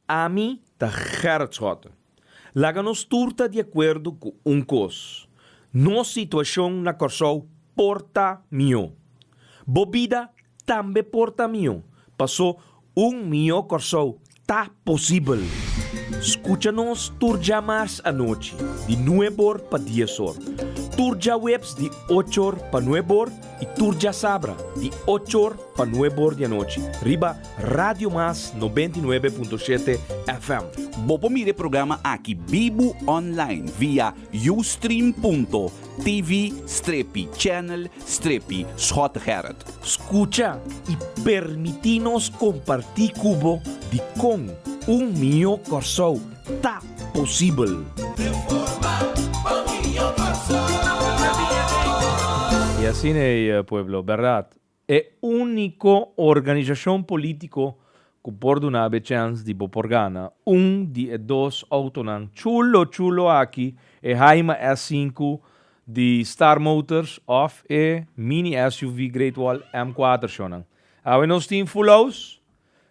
A mim tá Gertschota. Laga nos turta de acordo com cos. Nossa situação na Corsou porta mio. Bobida também porta mio. Passou mio Corsou tá possível. Escucha-nos turja mais à noite, de 9 para 10 horas. Turja webs de 8 horas para 9 horas e turja sabra de 8 horas para 9 horas da noite. Riba Radio Mas 99.7 FM. Bopo mire programa aqui Bibo online via ustream.tv/channel/Schotgerrit. Escucha e permitinos compartir cubo de com mio Corsou tá possível. E assim é, pueblo, verdade? É único organização político que pode dar a chance de porgana. De dois autonan chulo aqui é Jaime S5 de Star Motors of Mini SUV Great Wall M4 shonan. Nós temos full house.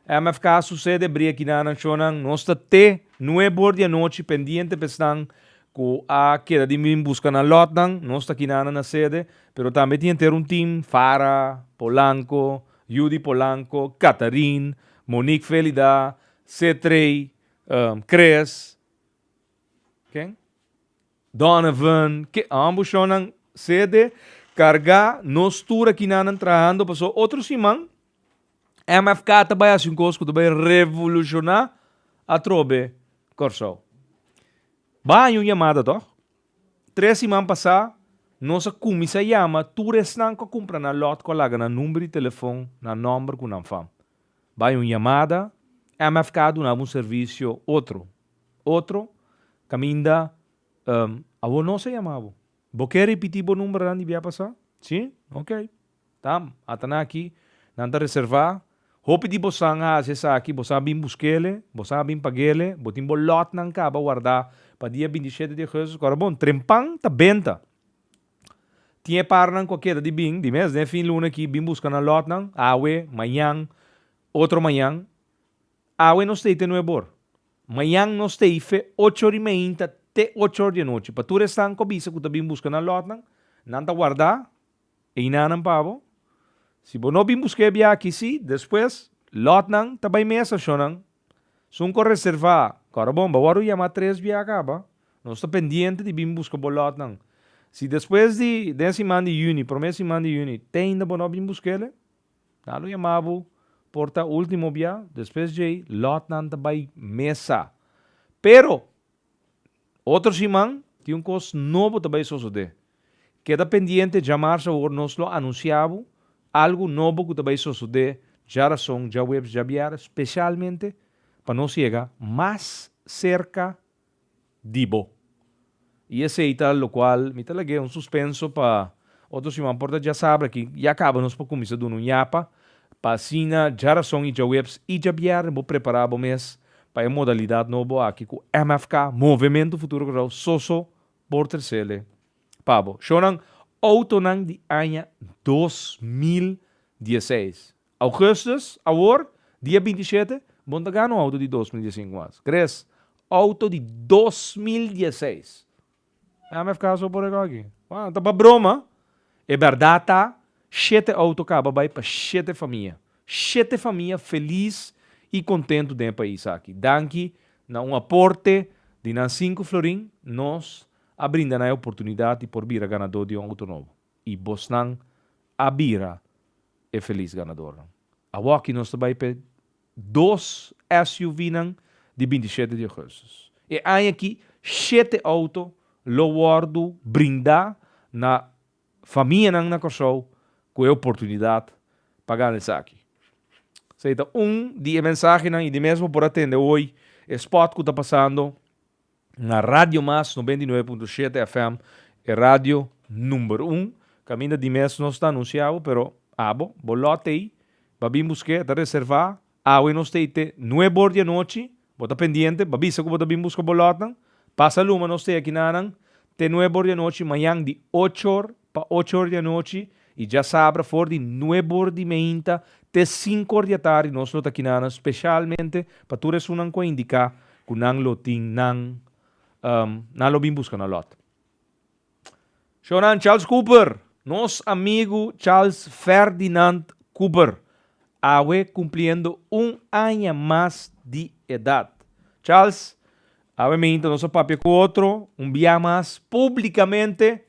MFK sucede break na shonan. Nós temos 9 da noite pendiente pestan que a queda de mim busca na lot nós está aqui na sede, pero também tem ter team Fara, Polanco, Judy Polanco, Catarin, Monique Felida, C3, Cres, quem? Donovan, que ambos são sede, carga, nós tour aqui na trabalhando, passou outro simão, MFK também assim coisa que também revolucionar a trobe Corsou. Vai uma chamada, toh? 3 semanas passadas, nossa comissão chama, tu restan que compra na lot com lá na número de telefone, na número que não fam. Vai uma chamada, MFK dá serviço outro, caminda, a você não se chamava. Você quer repetir o número que vai passar? Sim? Ok. Tá, até aqui, não está reservar. Hope di bosang essa aqui, bosang bim busquele, bosang bim pagele, botim bolot nang caba guardar para dia 27 de Jesus, agora bom, trempang ta benta. Tinha par nang qualquer de bim, de mês, né, fim luna aqui, bim busca na lot nang, awe, manhã, outro manhã, awe não stay te nuebor. Manhã não stay fe 8h30 até 8 da noite. Para tu restar com bisa que tu bim busca na lot nang, não ta guardar, e inanam pavo. Se você não bem buscar bem aqui, sim, depois, lot nang, também mesa, shonang. Sunco reservar, cara bom, bawaro yama 3 bem acaba. Não está pendente de bem buscar o lot nang. Se depois de 10 semanas de juni, promessa semana de juni, tem ainda bom bem buscar, nalo yamabo, porta último bia, depois de lot nang também mesa. Pero, outro semana, tem coisa novo também sucede. Queda pendente, chamar-se ou nos lo anunciado, algo novo que também sucede, já razão, já webs, já viar, especialmente para nós chegar mais cerca de bo. E esse é tal, o qual me talaguei suspenso para outros se importa já sabe que já acaba nos por começar do nhapa, para sina, já razão e já webs, e já viar, vou preparar o mês para a modalidade nova aqui com MFK, Movimento Futuro Rural, Soso, por terceiro. Pabo, choram auto nang di ano 2016. Augustus, agora, dia 27, vão pagar no auto de 2015. Cres, auto de 2016. Vai ficar só por aqui. Tá para broma. É verdade, 7 auto acaba vai para 7 famílias. 7 famílias felizes e contentes dentro do país aqui. Danke, na um aporte de 5 florim, nós a brinda a oportunidade de por vir a ganador de auto novo. E Bosnan a bira é feliz ganador. A aqui nós também pe 2 SUV de 27 de agosto. E aí aqui 7 auto lo guardo brindar na família na Corsou com a oportunidade para ganhar aqui. Seita de mensagem e de mesmo por atender hoje spot que está passando na Rádio Mas 99.7 FM, é rádio número 1. Caminho de mês não está anunciado, pero bolote aí, babi busque, está reservar, não está aí, 9 da noite, bota pendiente, babi se que bota bim busca bolotan, passa luma, não está aqui na te 9 da noite, manhã de 8 horas para 8 da noite, e já sabe, for de 9 da manhã, te 5 diatari nos lo takinana, specialmente para tu resunan ko indica kunang lo ting nang lo bin busca na lot. Shonan Charles Cooper, nos amigo Charles Ferdinand Cooper, awe cumpliendo 1 año más de edad. Charles, awe me into nosso papel com outro, dia mais, publicamente,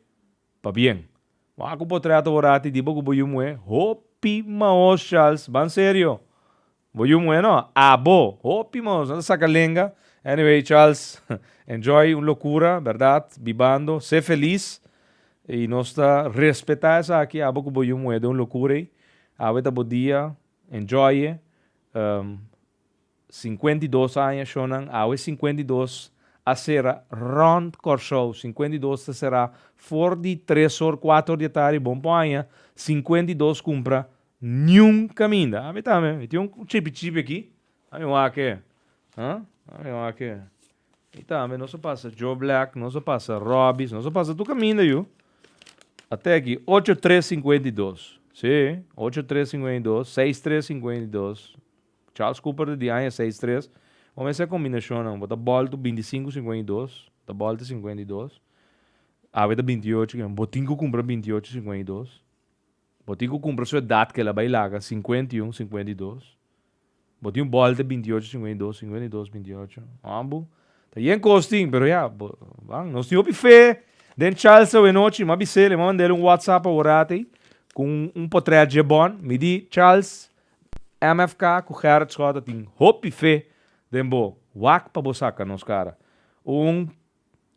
pa bien. Wako po trato orati, di ba ko boyumwe, hopi maos Charles, ban serio. Boyumwe no, abo, hopi maos, nasa sakalenga. Anyway, Charles, enjoy un locura, verdad, vivando, sé feliz. E nós está respeitar essa aqui, abo ko boyumwe, de un locura. Awe ta bodia, enjoy. 52 anos, Shonan, awe 52 a será round show, 52 será for de 3 ou 4 de tarde, bom panha, 52 compra nenhum caminho. A mim também, tem um chip aqui, a mim aqui, a mim aqui. E também, não se passa Joe Black, não se passa Robbie, não se passa tu caminho, viu? Até aqui, 8352, sim, 8352, 6352, Charles Cooper de Dianha 6-3. Vamos essa combinação, não. Bota bola do 25-52. Da bola de 52. A da 28. Botinho compra 28-52. Botinho compra sua idade que ela vai lá, 51-52. Botinho bola de 28-52. 52-28. Ambo. Tá aí em costing, pero já. Nós tínhamos fé. Den Charles o noite, mas bise, le mandei WhatsApp a orate com portrait de bom. Me di, Charles, MFK, com Gerard Schota, tem hope fé. Dembo, wak pa bosaka nos cara.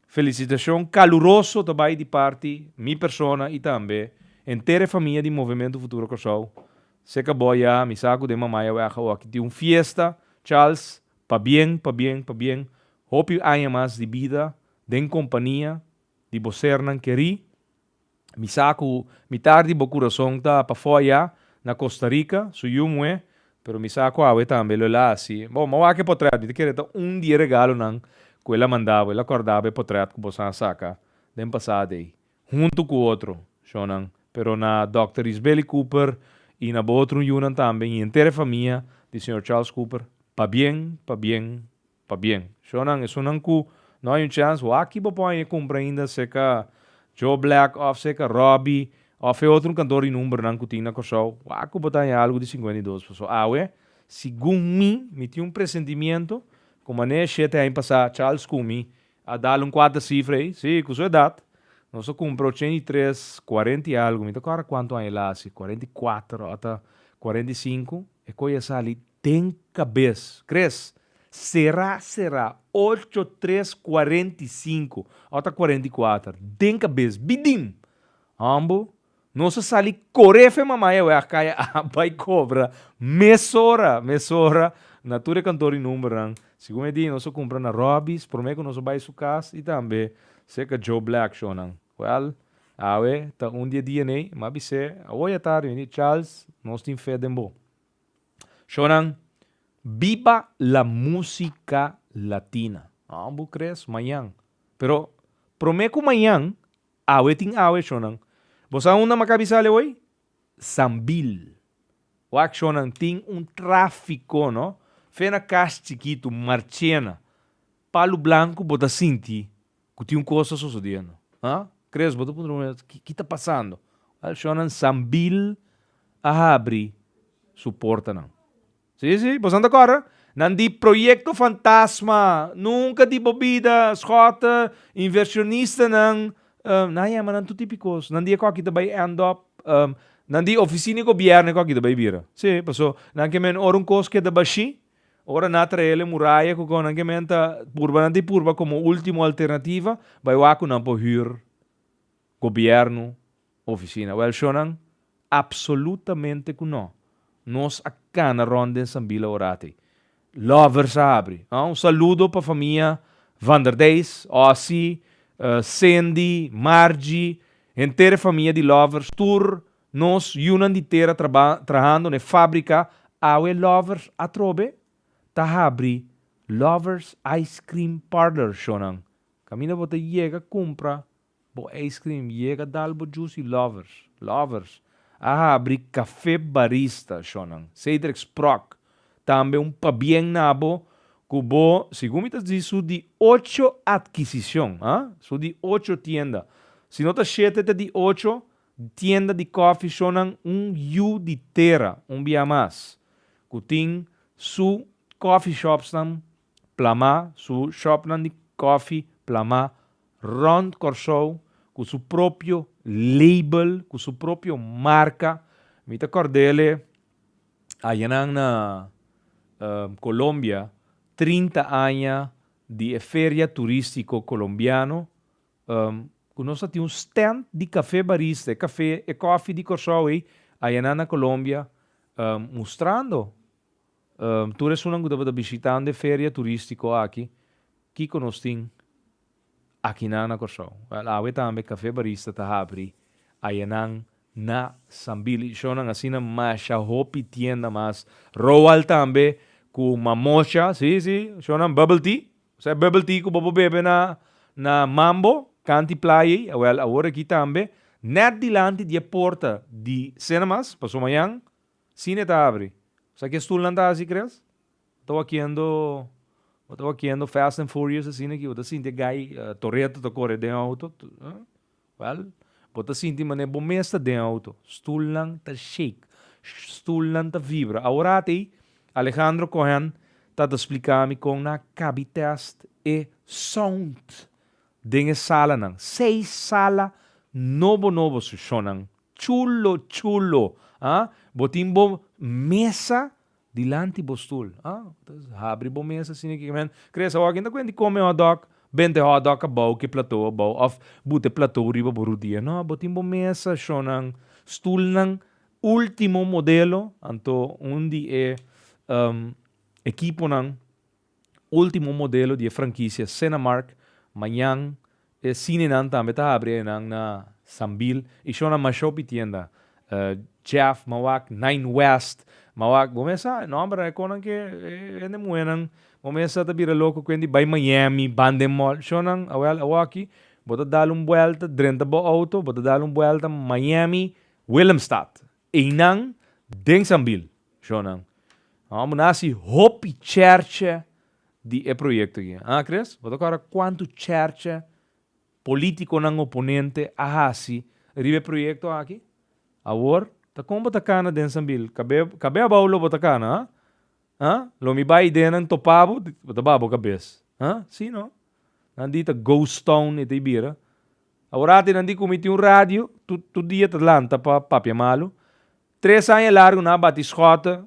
Felicitação caloroso também de parte, minha persona e também, inteira família do Movimento Futuro Corsol. Se acabou já, me saco de mamãe, aqui tem uma fiesta, Charles, pa bien, pa bien, pa bien. Hope há mais de vida, de companhia, de você não querer. Me saco, me tarde, bo coração tá pa fora, na Costa Rica, sou eu, pero mi saco awe também lo lá assim. Bom, mas que potreat, te querer dia regalo nang quella mandava, ela acordava potreat que você saca, den passado aí. Junto com outro, shonan, pero na Dr. Isabelle Cooper e na outro yunan também, e inteira família de Sr. Charles Cooper, pa bien, pa bien, pa bien. Shonan, isso não ku, não há chance, o aqui bo põe compra ainda seca Joe Black, of seca Robbie, of outro cantor em número não cutina com show. Waco botar algo de 52 pessoas. Awe, segundo mim, me tinha pressentimento, como nem chete aí passar Charles Cumi, a dar 4 cifras, sim, com sua idade. Nós comprou 83, 40 e algo, me toca quanto aí lá, 44 até 45, e coisa ali tem cabeça. Cres? Será 8345 até 44. Tem cabeça, bidim. Ambo. Nossa sali corefe mamãe eu a caia a vai cobra mesora natura cantor em número segundo dia nós compra na Robbies por mim que nós vai su casa e também seca Joe Black shonan well awe tá dia nem mas bise hoje à tarde ni Charles nós tem fé dembo shonan viva la música latina ambo crees manhã pero prometo manhã awe tem awe shonan. Você ainda macabisale hoje? Sambil. O action tem tráfico, não? Fena caixa chiquito, marchena. Palo branco, bota sinti. Que tem coisa sucedendo. Ah? Crees, bota por um que está passando? Action Sambil a abrir suporta não. Sim, você anda agora? Nandi projeto fantasma, nunca de bebida, escota, inversionista não. Naya man tu típicos nanti ko kita bay end up nanti oficina gobyerno ko kita bay bira sí paso nanti men orun kos que da bashi ora natrele muraya ko nanti men ta purba como última alternativa bay waku nan po hur gobyerno oficina well shonan absolutamente kuno nos akana ronden sambila orate lovers abre saludo pa família Van der Deis Ossie Sandy, Margie, inteira família de lovers, tour, nós, yunan de terra trabalhando na fábrica, awe lovers atrobe, tahabri, lovers ice cream parlor, shonan. Camina bota chega, compra, bo ice cream, chega dalbo juicy lovers. abri café barista, shonang. Cedrex Proc. Também pabieng nabo, kubo, segundo me diz, su de 8 adquisição, su de 8 tienda. Se não tá 7, tá de 8 tienda de coffee, shonang, yu de terra, bia mais. Kuting, su coffee shops nam, plama, su shop nam de coffee, plama, rond Corsou, com seu próprio label, com sua própria marca. Mita Cordele, aí na Colômbia, 30 anos de feria turístico colombiano. Nós temos stand de café barista, café e coffee de Corsou aí na Colômbia, mostrando. Tu eres um que visitando feria turístico aqui, que nós temos aqui na Corsou. Awe também café barista tá abri aí na Sambil. Shonang assim na masha hopi tienda mas Roal também com mamocha, sim, shonang bubble tea. Sa bubble tea ko bobo bebe na Mambo, canti playa, agora aqui também. Net dilante de porta de cinemas, passou amanhã, cine tá abre. Sa que estou lá assim, crees? Estou aqui Fast and Furious assim aqui, eu sinto gai Toretto to corre de auto, bota sinto mané bomesta de auto, stool lang ta shake, stool lang ta vibra. Agora aí Alejandro Cohen tá te explicar-me com na cabi test e sound dengue sala nang 6 sala novo sushonang chulo botimbo mesa dilante bostul. Abre bo mesa assim que men. Cresce o alguém tá quando come hot dog, bente hot dog bau que plateau bau of bute plateau riba borudia. No, botimbo mesa shonang stool nang último modelo anto undi equipo nang último modelo de franquicia Cinemark manhã cine nan também tá abre nang na Sambil e shona mashopi tienda Jeff Mawak 9 West Mawak bomesa nombre é conan que é de muenang bomesa tá bira louco quando vai Miami Bandemol shonang awaki bota dar vuelta drenta bo auto bota dar vuelta Miami Willemstad e nang deng Sambil shonang nasi hopi church di proyecto aqui. Cres? Bota agora quanto church político nang oponente ahasi ribe proyecto aqui? Agora, tá como bota cana den Sambil? Cabe a baulo bota cana, Lo mi bai den topabo, bota babo cabeça. Sim, não? Nandita Ghost Town e bira. Agora nandi comiti rádio, tu dia tá lá, tá papia malo. 3 anos largo na batiscota,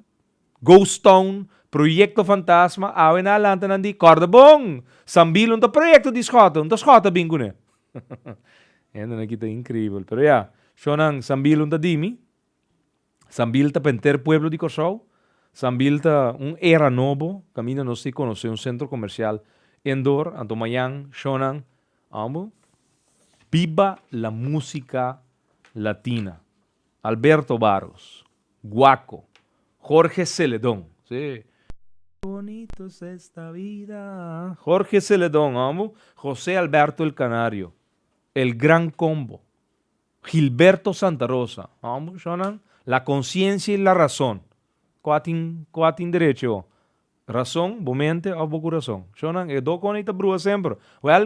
Ghost Town, Proyecto Fantasma, awe na lanta nandi Cordabong, Sambil un proyecto di schota, un schota bingo ne. Ainda nakita incrível, pero ya, shonang Sambil un dimi, Sambil ta penter pueblo di Corsou, Sambil ta era novo, camina no se conoce un centro comercial Endor, Antomayang, shonang, amo, viva la música latina. Alberto Barros, Guaco, Jorge Celedón, sí. Bonito es esta vida. Jorge Celedón, amo. José Alberto el Canario, El Gran Combo, Gilberto Santa Rosa, amo. Shonan, La Conciencia y la Razón. Coatin derecho. Razón, bomente o bo corazón. Shonan, do conita brua sempre.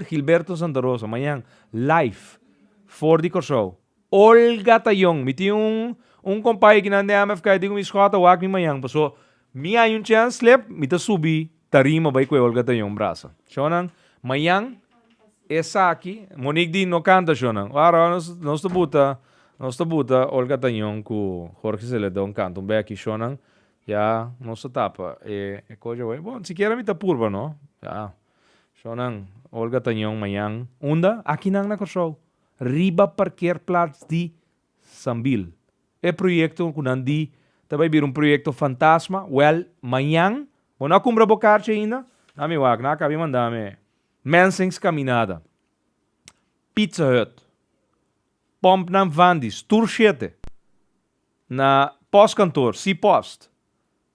Gilberto Santa Rosa, mañana, live, for the Corsou. Olga Tayong, miti un compadre que nande AMFK, digo mi escota, wak mi mayang, paso, mi hay un chance slip, mita subi, tarima bay kwe Olga Tayong brasa. Shonan, mayang, esa aqui, Monique di no canta shonan, ora nos buta Olga Tayong ku Jorge Celedón canta, be aqui shonan, ya, nos tapa, coisa way, bom, siquiera mita purba, no? Ya, shonan, Olga Tayong mayang, unda, aqui nang na Corsou. Riba parkeerplaats di Sambil. Proyecto kunandi também vir proyecto fantasma. Manhã, na cumbra bocarche ainda, nami wag na kabi mandame. Mensings caminhada. Pizza Hut. Pomp nam Vandis, Tour 7. Na postkantoor, C-Post.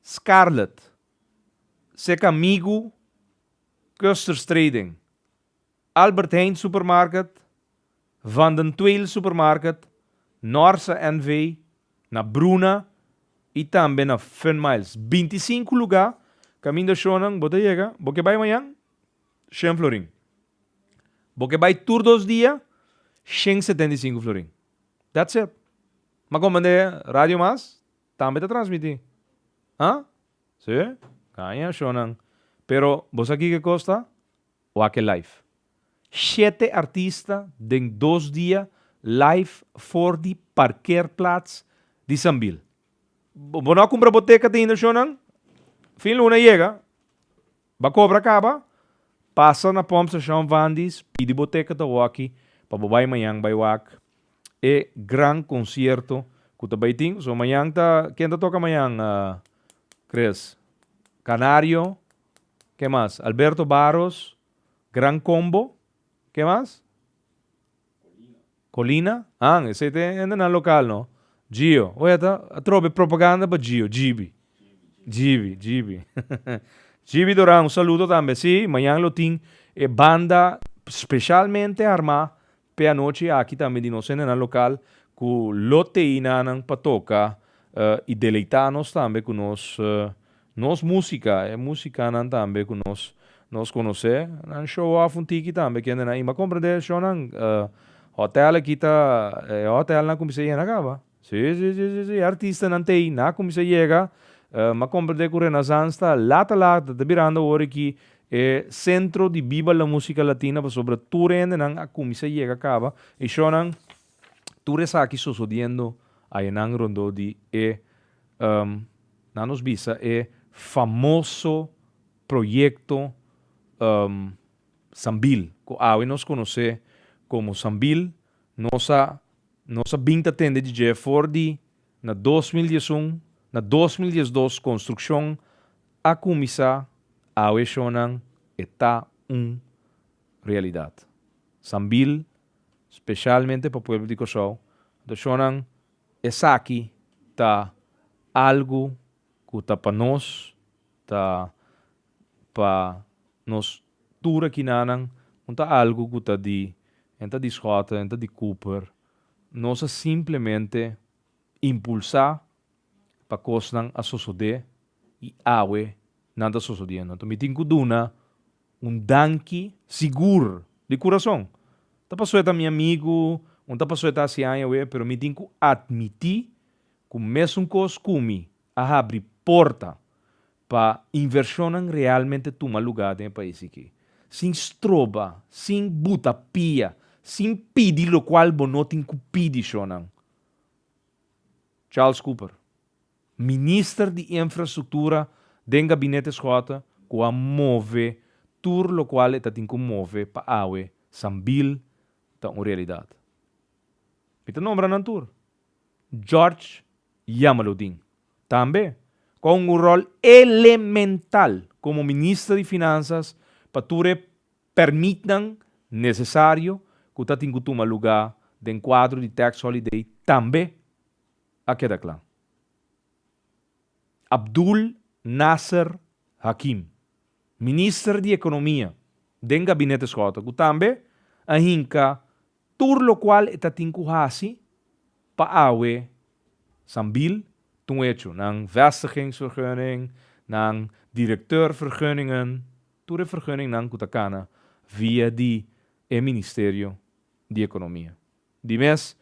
Scarlett. Sek Amigo. Custers Trading. Albert Heijn Supermarket. Van den Tweel Supermarket, Norse NV, na Bruna e também na Fern Miles. 25 lugar, caminho da Shonan, bota chega, porque vai amanhã, 100 florin. Porque vai tur 2 dias, 175 florin. That's it. Mas como é rádio mais, também está transmitindo. Ah? Sim? Ganha, Shonan. Pero, vos aqui que custa? O aquele live. 7 artistas em 2 dias live for die parkeerplaats de Sambil. Vos não compra boteca de ainda, Shonan? Fin luna chega, va cobra acaba, passa na pump station Vandis, pide boteca da Waki, para babai manhã vai wak. E gran concerto que tá baiting. So manhã tá, quem tá toca manhã, Cres? Canario, que mais? Alberto Barros, Gran Combo, que mais? Colina. Ah, esse é na local, no? Gio. Olha, tá, trobe propaganda para Gio, Gibi. Gibi Doran, un saludo também. Sim, amanhã lo tem banda especialmente armada para a noite aqui também de nós na local com loteína para tocar e deleitar-nos também com nós música, música também com nós conhecer, um show off um tiki também que ainda não, mas compreender show não, hotel aqui tá, hotel não comecei a acaba. Sim, artista não tem, não comecei a chegar. Ma compreender que o Renaissance está lata, virando hora que é centro de viva la música latina, mas sobre tudo ainda não a comisa chega acaba. E só não, tudo está aqui sucedendo aí não rondo de não nos visa famoso projeto Sambil, que hoje nos conhece como Sambil, nossa vinta tende de DJ Fordi na 2011. Na 2012, construção a começar a Shonan está realidade. Sambil, especialmente para o povo de Kosovo, de Shonan, essa aqui está algo que está para nós, está para nós tudo aqui nanan, está algo que está de Schota, está de Cooper, nós simplesmente impulsar para coisas a suceder e awe nada sucedendo. Então, me tenho que dar danke seguro de coração. Tá passou a meu amigo, tá passou a assim, pero me tenho que admitir que mesmo coisa como a abrir porta para inversão realmente tomar lugar no país aqui. Sem estroba, sem buta pia, sem pedir o qual não tem que pedir. Charles Cooper. Ministro de Infraestrutura do gabinete Schota, que a move tudo o qual está tem que move para awe Sambil está uma realidade. Pita nombra não tur. George Yamaludin, também com um rol elemental como ministro de Finanças para tudo permitam necessário que está tem que tomar lugar do quadro de tax holiday também a queda claro. Abdul Nasser Hakim, ministro de Economia do gabinete Schota, que também a hinka tudo o qual está tinkuhasi para awe Sambil toen hecho ng vestigingsvergunning, ng directeurvergunningen, tudo vergunning ng Kutakana via die Ministerio de Economia. Die mes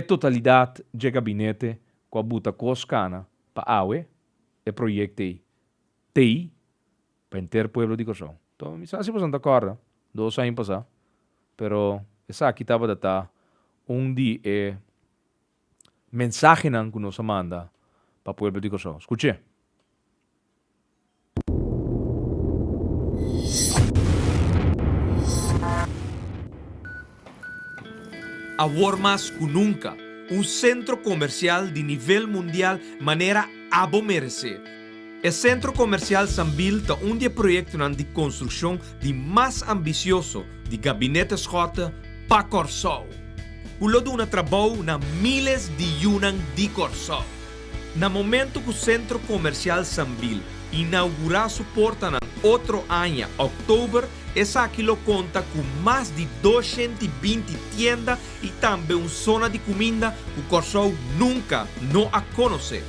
totalidade de gabinete com a buta coscana para awe e proyectei TI para inter pueblo de Kosovo. Então, me sabe se acorda, 2 anos passar, pero essa aqui estava data dia mensagem que nos manda para o pueblo de Kosovo. Escute. Agora mais que nunca, centro comercial de nível mundial maneira a merecer. O Centro Comercial Sambil é um projeto de construção de mais ambicioso de gabinete Schota para Kosovo. O lodo trabalho na milhares de yunan de Kosovo. No momento que o Centro Comercial Sambil inaugurar su porta en otro año, octubre, esa aquí lo conta con más de 220 tiendas y también una zona de comida que Corsou nunca no a conocer.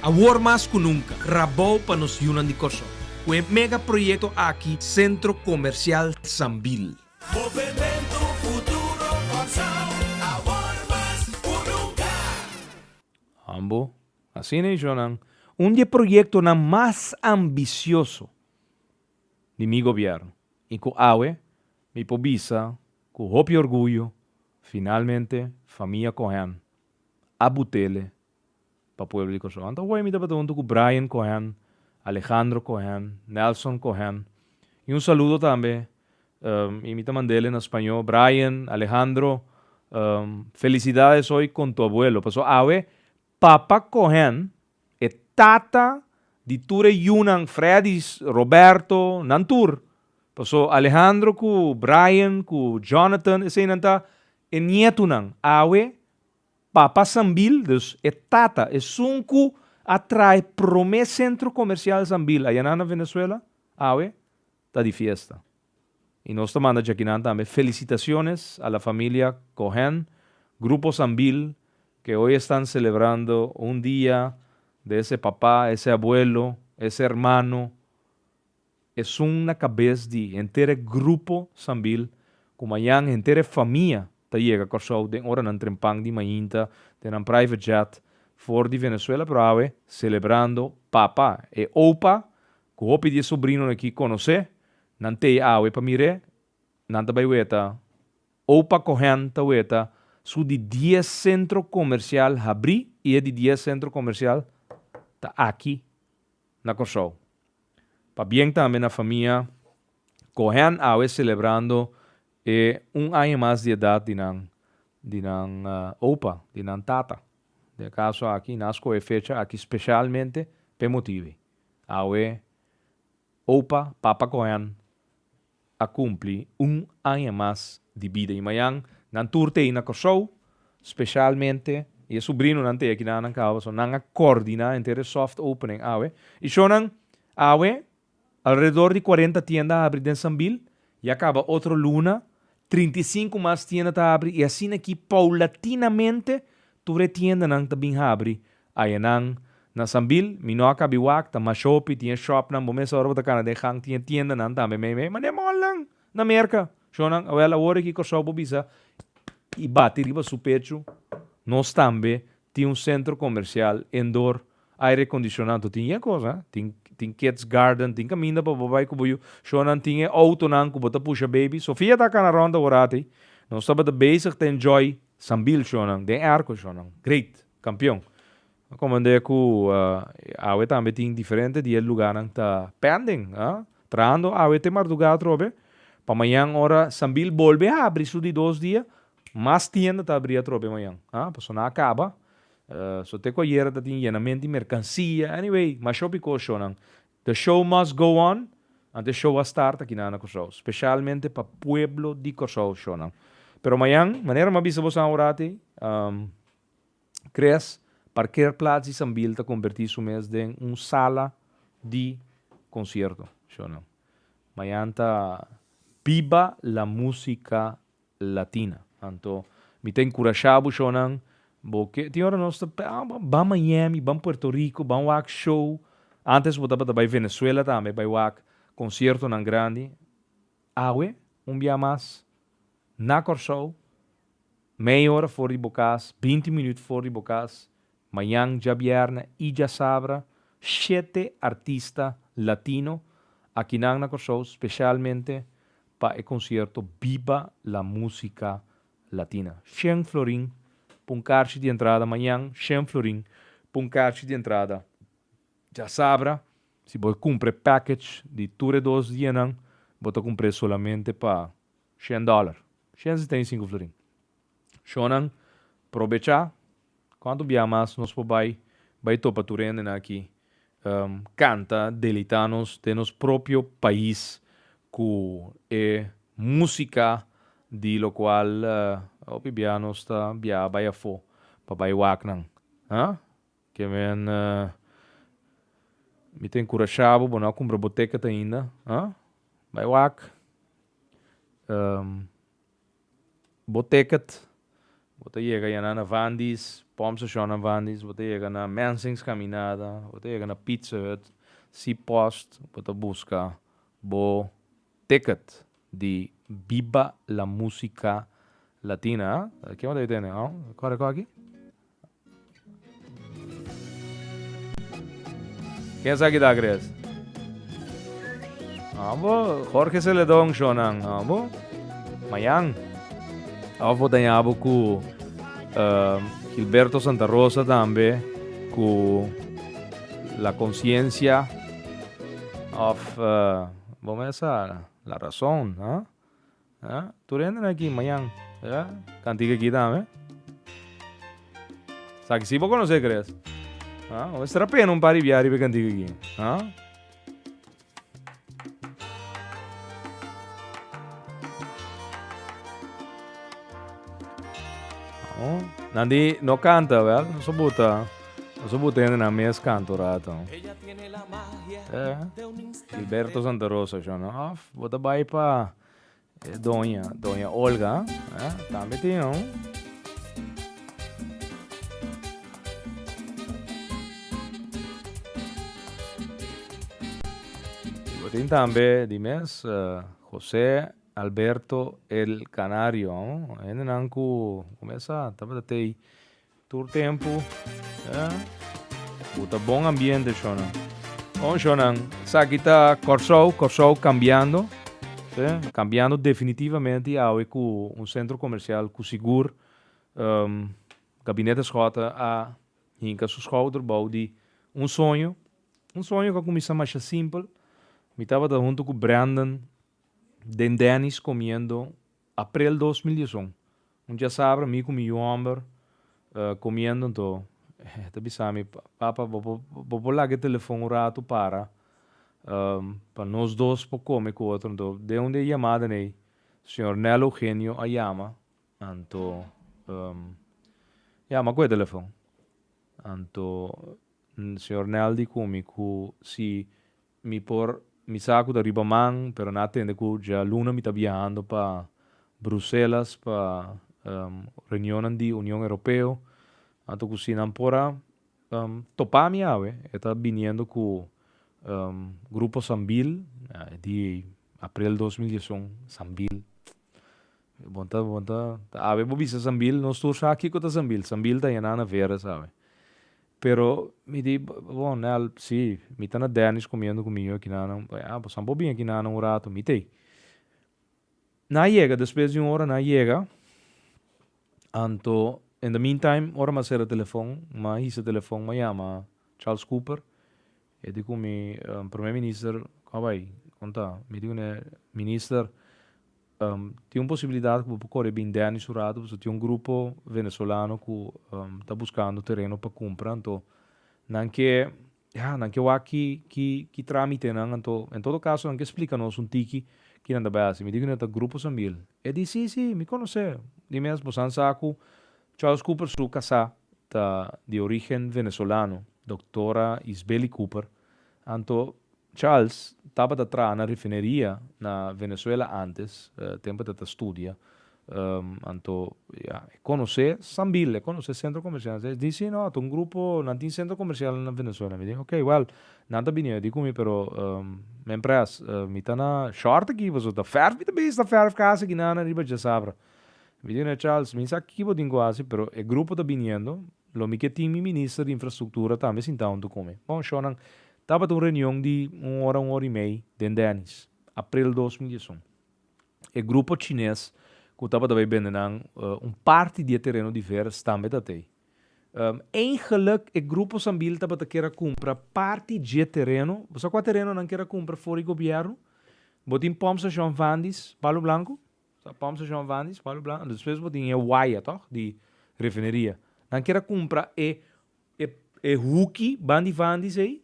Ahora más que nunca, Rabou para nos unan de Corsou. Un mega proyecto aquí, Centro Comercial Sambil. Movimento Futuro Corsou, agora mais que nunca. Ambo, así ne Jonan, un de proyecto na más ambicioso de mi gobierno. Y con awe, mi pobisa, con hopi orgullo, finalmente, familia Cohen, abutele, para pueblo de Corsou. Então, voy a invitar para con Brian Cohen, Alejandro Cohen, Nelson Cohen. Y un saludo también, imita mandele en español, Brian, Alejandro, felicidades hoy con tu abuelo. Pasó awe, Papa Cohen, e tata di Ture Yunan, Fredis, Roberto, Nantur. Pasó Alejandro ku Brian, ku Jonathan, ese nanta, e nietunan, awe, Papa Sambil, dus e tata, e sunku atrai promé centro comercial Sambil, allá na Venezuela, awe, está de fiesta. Y nos manda Jaquinan también felicitaciones a la familia Cohen, Grupo Sambil, que hoy están celebrando un día de ese papá, ese abuelo, ese hermano. Es una cabeza de entero grupo Sambil, como allá entera familia te llega a Corsou, de hora en trempang de mayinta, de un private jet, for de Venezuela, pero ave, celebrando papá e opa, que hopi de sobrino aqui conoce, nante ave pa mire, nanta baiweta, opa Cohen ta weta, su de 10 centro comercial abri e de 10 centro comercial tá aqui na Corsou. Pa bien também a família Cohen awe celebrando un año más de edad de opa, de tata. De caso aqui nasco e fecha aqui especialmente pe motivi. Awe opa, papa Cohen a cumplir un año más de vida. E amanhã nan turte na Corsou, specialmente, e sobrino nante aqui na causa, so nan coordina entre soft opening awe. E sonan awe, alrededor de 40 tiendas abrir en Sambil, e acaba outro luna, 35 mais tiendas tá abrir, e assim aqui paulatinamente, tuve tienda nan também abre, aí nan na Sambil, minoca biwak, ta mashopi, tinha shop nan, bomesa ora bota de hang, tinha tienda nan também, mas nem lang na merca. Sonan, awela ora aqui Corsou bobisa, e bate riba su pecho, nós também tinha centro comercial indoor, aire condicionado, tinha coisa, tinha kids garden, tinha caminho para babai kubuyo, sonan tinha auto nan kubota puxa baby, Sofia tá kana ronda orati, nós estava bezig te enjoy Sambil sonan, den arco sonan, great, campeão. Comandei ku awe também tinha diferente de lugar nan tá pending, trando awe te marduga trobe. Para amanhã, hora, Sambil volve a abrir de 2 dias, mais tienda tá abrir a trobe amanhã. Porque não acaba. Só te colher, tá tem llenamento de mercancia. Anyway, mas show pico show. The show must go on, and the show will start aqui na Corsou. Especialmente para pueblo de Corsou show. Pero amanhã, maneira mais bisa você orate, cres, parquear plaats de Sambil tá convertir su mês em sala de concierto. Show. Amanhã tá viva la música latina. Anto, mi te encorajabo shonan, porque tem hora nós ba Miami, ba Puerto Rico, ba wak show. Antes botava ba Venezuela também, ba wak concerto nan grande. Awe, dia mais, na Corsou, meia hora fora de bocas, 20 minutos fora de bocas, manhã já viernes e já sabra, 7 artistas latino aqui na Corsou, especialmente para el concierto Viva la Música Latina. 100 florin, um caixa de entrada amanhã, 100 florin, um caixa de entrada. Já sabra, se você compra package de ture 2 dias, você compra solamente para $100, 175 florin. Shonan, aproveitar, quando vier mais, nós vai topa turene aqui, canta, delitanos de nosso próprio país, que música de lo qual o piano está via baya fo pa bay wak nang que men me tem curachabo, bom, não compra boteca ainda, vai wak, boteca, bota chega na Vandis, pomsa schon na Vandis, bota chega na Mansings caminhada, bota chega na Pizza Hut, si post, bota busca bo ticket de Viva la Música Latina, que onde tem, corre aqui? Quem sabe que dá, Cres? Jorge Celedón Shonan, Mayang. Vou dar com Gilberto Santa Rosa também, com La Conciencia of, vamos essa, La Razón, Tu rende aqui, Mayang, cantiga aqui também. Sabe que se vou conhecer, Cres? Vai ser a pena um par de viagens para cantiga aqui, Nandi no canta, well, não só bota ainda na mesa canto rato. Gilberto Santa Rosa, já não. Bota vai para Dona Olga, também tem Tem também de mês José Alberto El Canario, ainda não começa, tava até todo tempo, Puta bom ambiente, Shonan. Bom, Shonan, sabe que tá Corsou cambiando, cambiando definitivamente ao com um centro comercial com seguro, gabinete escota a hinca sus schouderbouw de sonho que começa mais simples. Me estava junto com Brandon Dennis comendo abril 2011. Já sabe, me com meu homem comendo então. Tapi sabe, papa, vou lá que telefone um rato para nós dois para comer com o outro. Então, de onde é chamada, né? Senhor Nelo Eugenio a chama. Então, chama com o telefone. Então, senhor Nelo diz comigo se me saco da Ribamang, pero não atende que já luna me está viajando para Bruxelas, para reunião da União Europeia. Então, que se não pora topar me está vindo com grupo Sambil, de abril 2011, Sambil. Bonta, ave vou bisa Sambil, nós estamos aqui com Sambil está na vera, sabe? Pero me di, bom, né, sim, me tá na Dennis comendo comigo aqui na pois um pouquinho aqui na um rato, me tem. Na chega, depois de uma hora na chega, anto, in the meantime, ora mas era telefone, mas esse telefone me chama Charles Cooper, e digo me, primeiro-ministro, vai, conta, me digo né, ministro, tem uma possibilidade que você correr bem dentro do rato, porque tem um grupo venezuelano que está buscando terreno para comprar, então não que o aqui que tramite, então em todo caso não que explica-nos um tiki que não dá assim, me digo né, tá grupo Sambil, e disse sim, me conhece, de mesmo você sabe Charles Cooper sua casa tá de origem venezuelano, doutora Isbeli Cooper, então Charles estava atrás na refineria na Venezuela antes, tempo de estudia. Então, conhece Sambil, conhece centro comercial. Ele disse, não, tem um grupo, não tem centro comercial na Venezuela. Me disse, ok, well, nada bem, digo me, pero minha empresa, me está na short aqui, você está ferro, está ferro casa aqui na riba de Sabra. Me disse, Charles, me disse aqui, vou dizer assim, pero o grupo está vindo, lo me que tem ministro de infraestrutura também, então, tu come. Bom, Shonan, estava uma reunião de uma hora e meia, de Dennis, abril 2011. O grupo chinês, que estava também vendendo parte de terreno de veras, também até. Eigenlijk, o grupo Sambil estava querendo comprar parte de terreno, você qual terreno não quer comprar fora do governo, botem Pomsa João Vandis, Palo Blanco, Pomsa João Vandis, Palo Blanco, depois botem a Waia, de refineria. Não quer comprar e Huki, Bandi Vandis aí,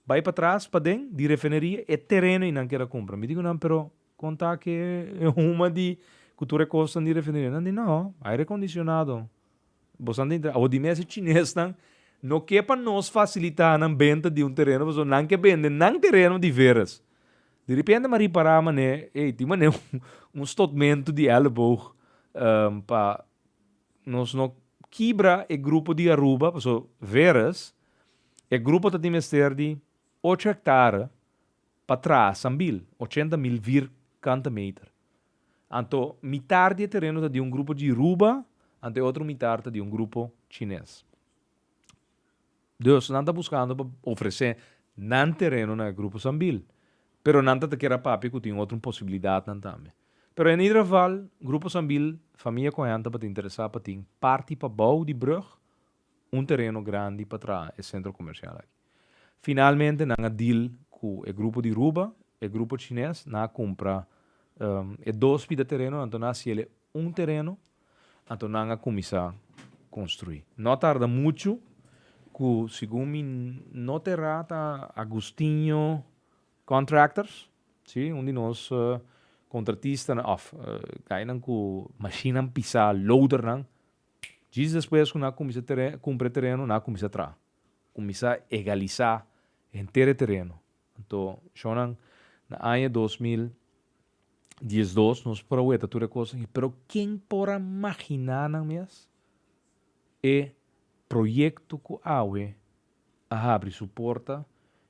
vai para trás, para dentro, de refineria, é terreno e não quer comprar. Me digo, não, pero contar que é uma de cultura costa de refineria. Não, não, aire condicionado. Você não entra, o de mês chinês, não, não que para nos facilitar a venda de terreno, mas não que vende não terreno de veras. De repente, mas reparar, mané, tem mané um statement de elbow para nós não quebra o grupo de Aruba, so veras, o grupo tem mester de 8 hectares para trás, sambil, 80.000 virgante meter. Então, metade do terreno é de um grupo de Aruba, ante outro metade de um grupo chinês. Deus não está buscando para oferecer não terreno no grupo sambil, pero não está querendo papi que tem outra possibilidade também. Pero em ieder geval, grupo sambil, família coenta para te interessar para ter parte para bouw de brug, terreno grande para trás, o centro comercial aqui. Finalmente, na deal com o grupo de Aruba, o grupo chinês, na compra dois pida terreno, então na se ele terreno, então na começar a construir. Não tarda muito, que segundo não terá Agostinho Contractors, sim, de nós contratistas, caem com máquina pisar, loader, não. Diz depois que na começa a comprar terreno, na começa a tra, começa a egalizar inteiro terreno. Então, na ano 2012, nós provamos toda coisa, pero quem pode imaginar mesmo é projeto que abre sua porta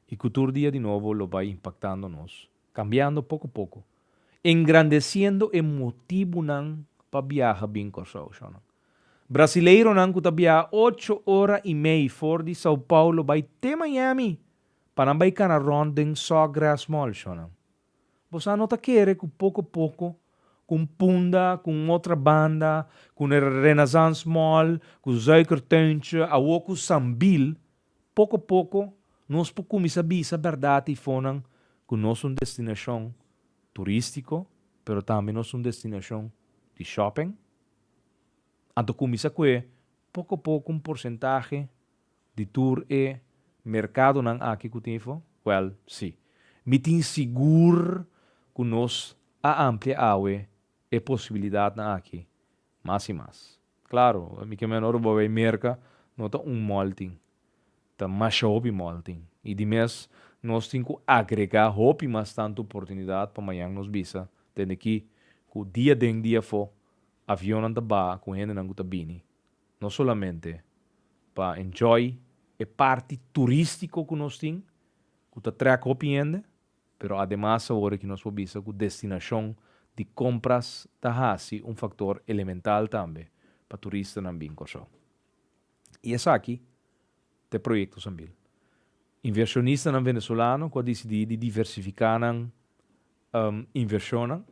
e que todo dia de novo lo vai impactando nós, cambiando pouco a pouco, engrandecendo o motivo para viajar bem com a brasileiro não que viaja 8 horas e meia fora de São Paulo, vai até Miami, para não vai na Rondon Sawgrass Mall, você não quer que pouco a pouco, com Punda, com outra banda, com o Renaissance Mall, com o Zuikertuintje, a com Sambil, pouco a pouco, nós podemos começar a ver a verdade e falar que nós somos uma destinação turística, mas também nós somos uma destinação de shopping. Então, começa com pouco a pouco porcentagem de tour e mercado aqui que tem. Well, sim. Me tem seguro que nós a amplia e possibilidade aqui. Mais e mais. Claro, a minha menor boa merca não está molting. Está mais shopping molting. E de mês, nós temos que agregar hope mais tanta oportunidade para amanhã nos visa. Tem aqui que o dia for avião anda ba com gente não está bem. Não somente para enjoy a parte turística que nós temos, que está track opinião, pero además agora que nós podemos que destinação de compras está fator elemental também para turistas não bem corso. E essa aqui é projeto sambil. Inversionista não venezolano que decidido diversificar inversão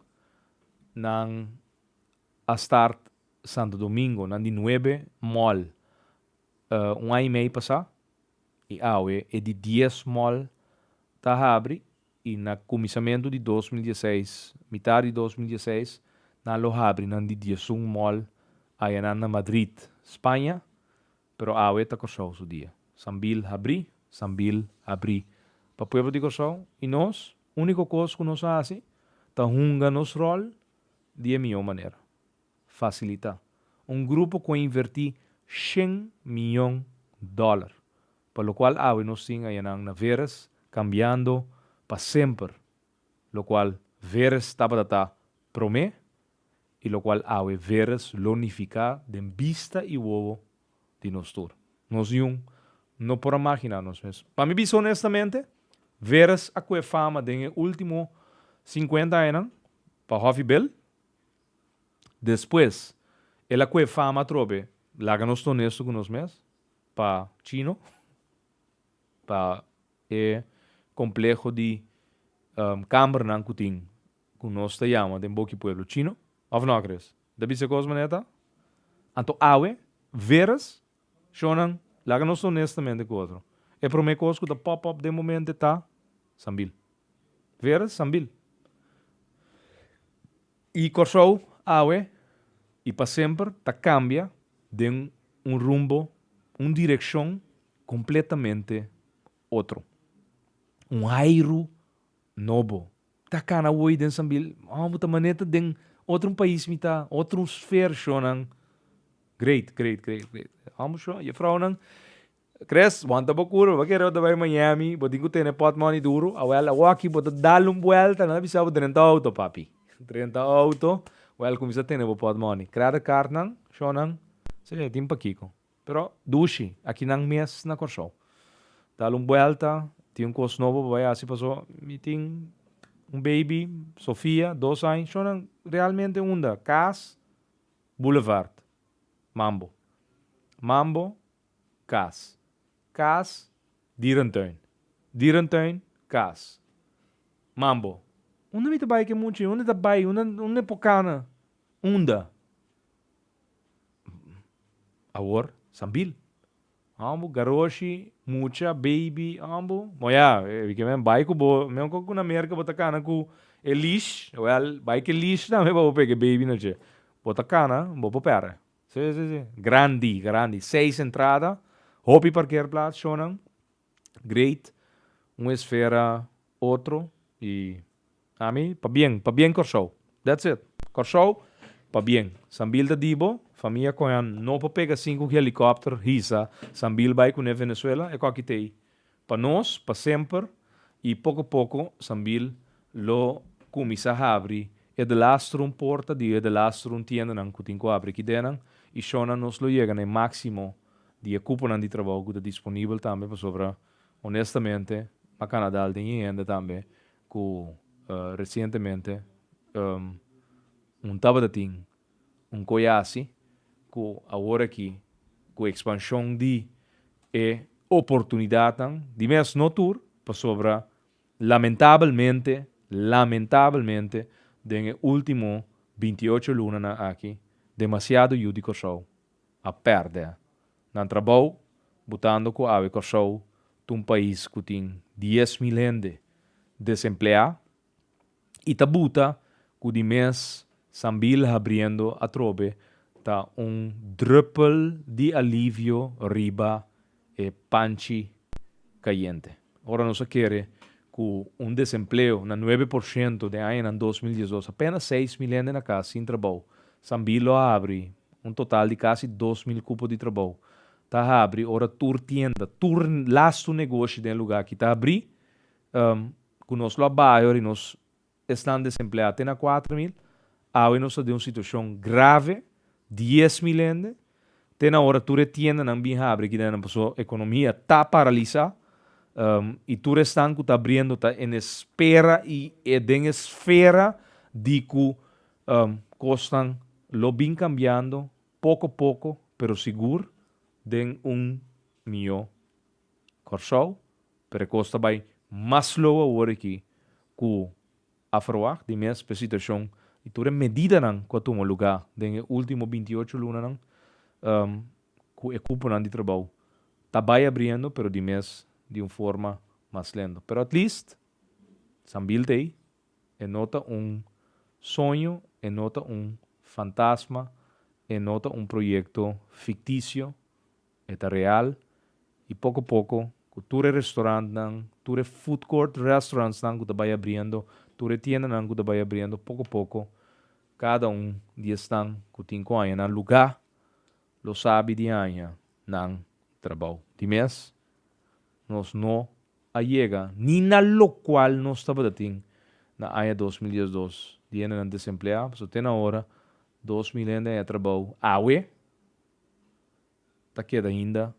não a start Santo Domingo, na de 9 mall, ano e meio passado, e é de 10 mall está abre, e na começamento de 2016, metade de 2016, na lo abre na de 10 mall, aí na Madrid, Espanha, pero está com o dia. Sambil abri, para o povo de Corsão, e nós, única coisa que nós fazemos, está junga nos rol de a melhor maneira. Facilitar. Grupo que invertir $100 milhões, para o qual nós temos aí na veras, cambiando para sempre, lo qual veras estava a promê, e lo qual veras lonificar de vista e ovo de nós tour. Nós não por imaginar nós mesmos. Para mim, honestamente, veras a que fama de último 50 anos, para Hoffy Bell, depois, ela que fama trobe, lá nós honesto com nós mesmos, para Chino, para o complexo de câmara que tem, que nós chamamos de Boqui Pueblo Chino, ou não crees? Deve ser coisa maneta? Então, veras, chonan, lá nós honestamente com outro. É para mim coisa que o pop-up de momento está, sambil. Veras, sambil. E corsou, e para sempre, cambia de rumbo, direção completamente outro. Airo novo. Tá cana hoje den sambil, muita maneta de outro país mita, outro esfera shonan. Great. Vamos só, e fraunan Cres, wanta ba kuro, bakit ba Miami, botin ko tene pot money duro, awel, awaki, bota dalong vuelta, na bisa bo 30 auto, papi. 30 auto, well, kumisa tene bo pot money. Creare karnang, shonang, sige, timpa kiko. Pero, dushi, aqui nang mes na korshow. Dalong vuelta, tinha coisa novo, vai assim passou, e tem baby, Sofia, 2 anos, shonang, realmente unda, Cas, Boulevard, Mambo. Mambo, Cas. Kaas, dierentuin. Dierentuin, kaas. Mambo. Unda mi tabay ke muchi, unda tabay, unda pokana. Unda. Awor, sambil. Ambo, garoshi, mucha, baby, ambo. Moya, que men bai ko bo, men ko kuna merka botakana ku elish, well, bai ke lish na me bo pege baby na che. Botakana, bo popere. Sì. Grandi. 6 entrada. Hopi parkeerplaats, shonang. Great. Uma esfera, outro. E a mim, pa bien Corsou. That's it. Corsou, pa bien. Sambil da Dibo, família conhan, não pa pega 5 helicópter, risa, sambil vai com Venezuela, é qualquer tei. Pa nós, pa sempre, e pouco a pouco, sambil lo kumisa abri, e de lastrum porta di, e de lastrum tienda nang kutinko abri ki denang, e shona nos lo llega ne máximo die cuponan di trabalho que está disponível também para sobre, honestamente, a Canadá tem ainda também, que recentemente tava de ting, coiasi, que agora aqui, com expansão de oportunidade, de mês no tour, para sobre, lamentavelmente, den último 28 lunas aqui, demasiado judico show, a perder. Nan trabalho, botando com a Corsou, um país que tem 10 mil gente desempregados, e tabuta que de mês sambil abrindo a trobe, tá druppel de alívio riba e panchi caliente. Ora nós queremos que desemprego na 9% de ano em 2018, apenas 6 mil gente na casa sem trabalho. Sambil abre total de quase 2 mil cupos de trabalho. Tá abri, ora tur tienda, tur lasto negócio de lugar que tá abri, que nós lá bairro e nós estão desempregados na 4 mil, aí nós de uma situação grave, 10 mil gente, tem na hora tur tienda não bem abre, que a pessoa economia tá paralisada, e tur estão que tá abrindo, tá em espera e em esfera de que costam lo bem cambiando, pouco a pouco, pero seguro, den mio Corsou, pero costa vai mais low agora aqui, que afroar de minha situação, e toda medida não, quanto um lugar, den último 28 lunas não, que é culpa de trabalho, tá vai abrindo, pero de mês, de uma forma mais lenta. Pero at least, sambil tei, nota sonho, nota fantasma, nota projeto fictício, eta real, e pouco a pouco, ture restaurante nang, ture food court restaurants nang que vai abrindo, ture tienda nang que vai abrindo, pouco a pouco, cada de estão que tem coisa na lugar, lo sabe de anha nang trabalho. De mês, nós não chega, nem na lo qual nós estava dating na anha 2012, de ano de desempregado, so tem na hora, 2000 de trabalho, awe, tá queda ainda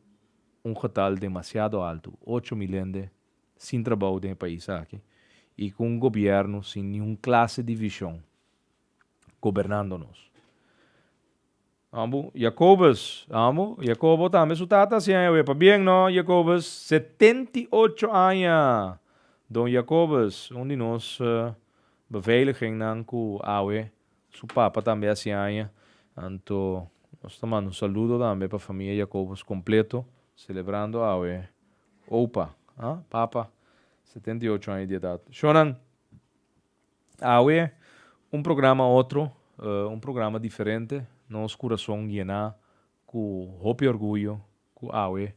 getal demasiado alto, 8 mil gente sem trabalho no país aqui, e com um governo sem nenhuma classe de visão governando-nos. Jacobo também su tata assim, para bem, não, Jacobus, 78 anos, Don Jacobus, onde nós beveiliging nan ku awe, su papa também assim, então, nós tomamos saludo também para a família Jacobus completo, celebrando awe. Opa, papa, 78 anos de idade. Shonan, awe, programa outro, programa diferente, nosso coração llena com hope e orgulho, com awe,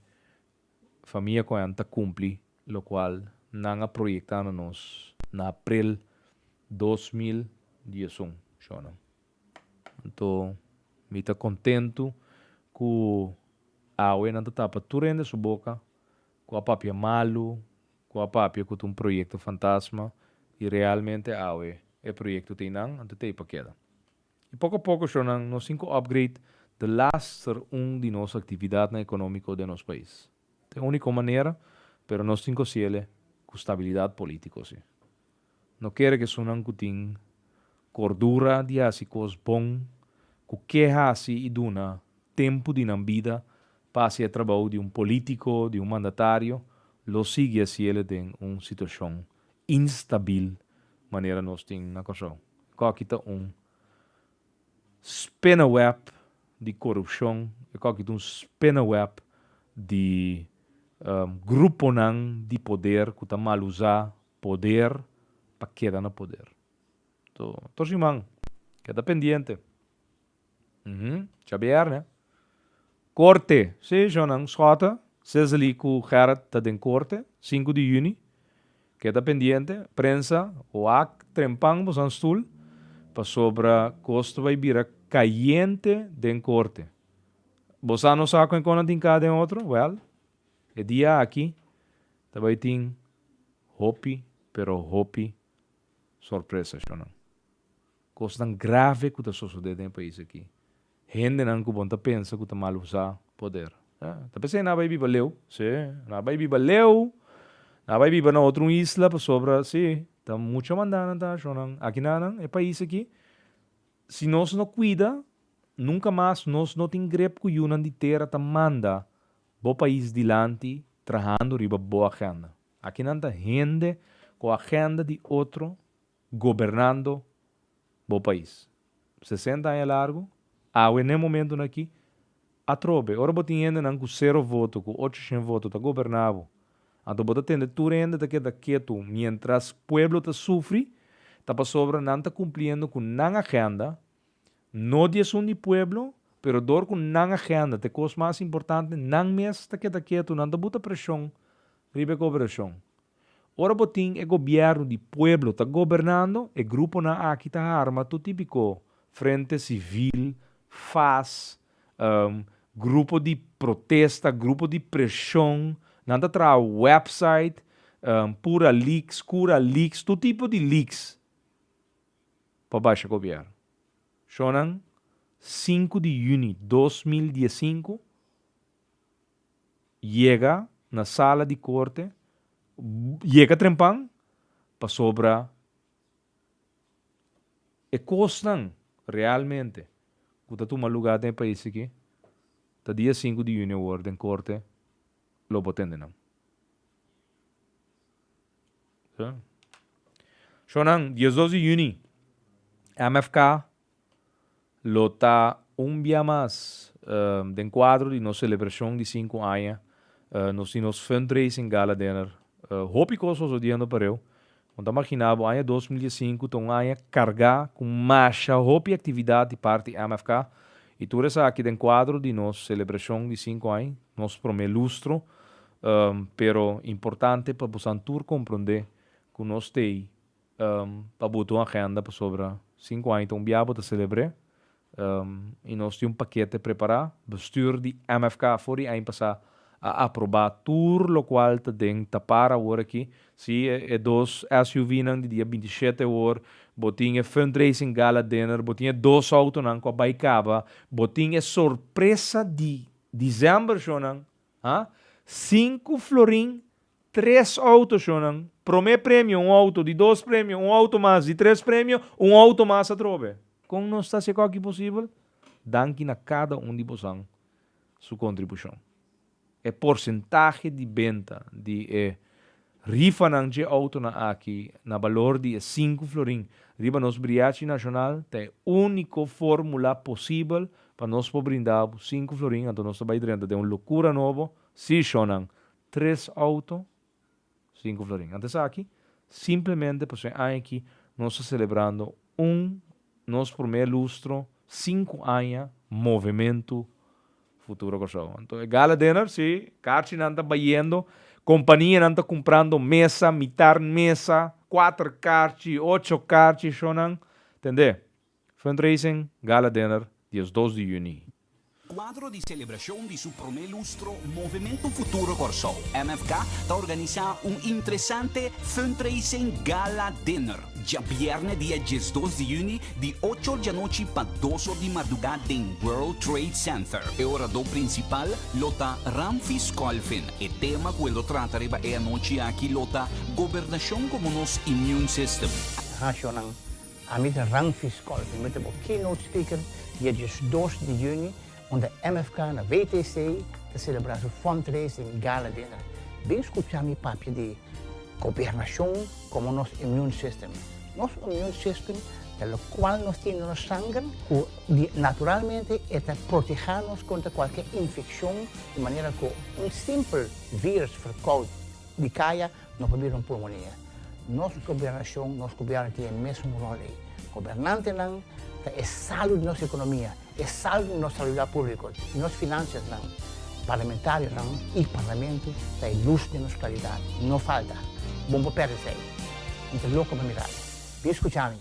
família coenta cumpre, lo qual nanga proyectando nos na abril 2011, Shonan. Então, me está contento com awe nanta tapa turende su boca, com a papia malo, com a papia com um projeto fantasma, e realmente awe é projeto tem não, ante te queda. E pouco a pouco, Shonan, nós cinco upgrade de laster de nossa atividade econômica de nosso país. É a única maneira, pero nós cinco ciele com estabilidade política, sim. Não quero que Shonan tem cordura de assim coisas bom, que assim e duna tempo de na vida para o trabalho de político, de mandatário, lo sigue se ele tem uma situação instável, maneira nós temos na coisa. Aqui está spinneweb de corrupção, aqui está spinneweb de grupo não de poder, que está mal usar poder para quedar no poder. Então, irmão, queda pendiente. Xavier, né? Corte, sim, Jonan, escuta, seja ali que o Gerard está em corte, 5 de junho, queda pendiente, prensa, o ac, trempang, vos stoel, para sobre custo vai vir caliente de corte. Vos não sabe quando tem cada outro? Well, é dia aqui, também tem hopi, pero hopi, surpresa, Jonan. Coisa tão grave que está sucedendo no país aqui. Gente não que bonta pensa que está mal usar poder. Tá pensando na vai viver leu, sim, na vai viver leu, na vai viver na outra isla para sobra, sim, tá muito mandando, tá, Jonan. Aqui não, é país aqui. Se nós não cuida, nunca mais nós não tem grep que yunan de terra tá manda bo país dilante trabajando riba boa agenda. Aqui não tá gente com a agenda de outro governando bo país. 60 anos largo, no momento aqui, a trobe. Ora botin ainda não com 0 voto, com 800 votos, tá governado. Então bota tende tu renda tá queda quieto, mientras pueblo tá sofre, tá para sobra não tá cumprindo com não agenda, não diação de pueblo, pero dor com não agenda, te coisa mais importante, não mês tá queda quieto, não tá bota pressão, ribe cooperação. Ora botin é governo de pueblo tá governando, é grupo na aqui tá arma, tu típico frente civil, FAS, grupo de protesta, grupo de pressão, nada tra website, pura leaks, cura leaks, todo tipo de leaks para baixo governo. Shonan, 5 de junho de 2015, chega na sala de corte, chega trempang, para sobra e costan realmente que tu lugar tem país aqui, tá dia 5 de junho word em corte, lo potende não. Shonan, dia 12 de junho, MFK lo tá dia mais de quadro de nossa celebração de 5 anos, nos fundraising gala dinner, hope que os odiando para eu. Então, imaginava, ano 2005, então, ano carregar com marcha, hope atividade de parte MFK. E tudo isso aqui dentro quadro de nossa celebração de 5 anos, nosso primeiro lustro, pero importante para você compreender que nós temos para botar uma agenda para sobre 5 anos. Então, biabo de celebrar. E nós temos paquete preparado, bestuur de MFK voor die ano passado a aprovar tudo o qual tem para agora aqui. Se é dois SUV de dia 27 horas, botinha fundraising gala dinner, botinha 2 autos não com baicaba, botinha surpresa de dezembro não, 5 florim, 3 autos não, primeiro prêmio auto, de 2 prêmios auto mais, de 3 prêmios auto mais a trobe. Como não está se aqui possível, danke na cada de vocês sua contribuição. É porcentagem de venda de rifa de auto na aqui na valor de 5 florim. Riba nos Briachi Nacional tem única fórmula possível para nós brindar 5 florim. Então nós vai dentro de uma loucura novo. Se chonan 3 autos, 5 florim. Antes aqui, simplesmente por ser aqui nós celebrando nosso primeiro lustro, 5 anos, movimento futuro coisa. Então, gala dinner, sim, carchi não está baiando, companhia não está comprando mesa, mitar mesa, 4 carchi, 8 carchi, shonan, entende? Fundraising, gala dinner, dias 2 de junho. quadro di celebrazione di suo primo lustro Movimento Futuro Corso, MFK, sta organizzando un interessante fundraising gala dinner. Già viernes dia 2 de junho, de 8 da noite para 2 de madrugada em World Trade Center. E ora do principal, lota Ramfis Colfin. E tema quello trattareba é a noite aqui lota governação como nos immune system. Nacional, amit Ramfis Colfin, met de keynote speaker, dia 2 de junho, onde MFK na VTC, te celebrar o fundraising gala dinner. Bem escutar mi papel de governação como nosso immune system. Nosso immune system, pelo qual nós temos no sangue, naturalmente é proteger-nos contra qualquer infecção, de maneira que simples vírus verkoud de caia não pode vir pulmonia. Nossa governação, nosso governo tem o mesmo rol. Governante não é saúde da nossa economia, é saúde da nossa saúde pública, nossas finanças não. Parlamentários não, e parlamento é luz de nossa claridade, não falta. Bom papel sei. Então louco para mirar. Bem escutar-me,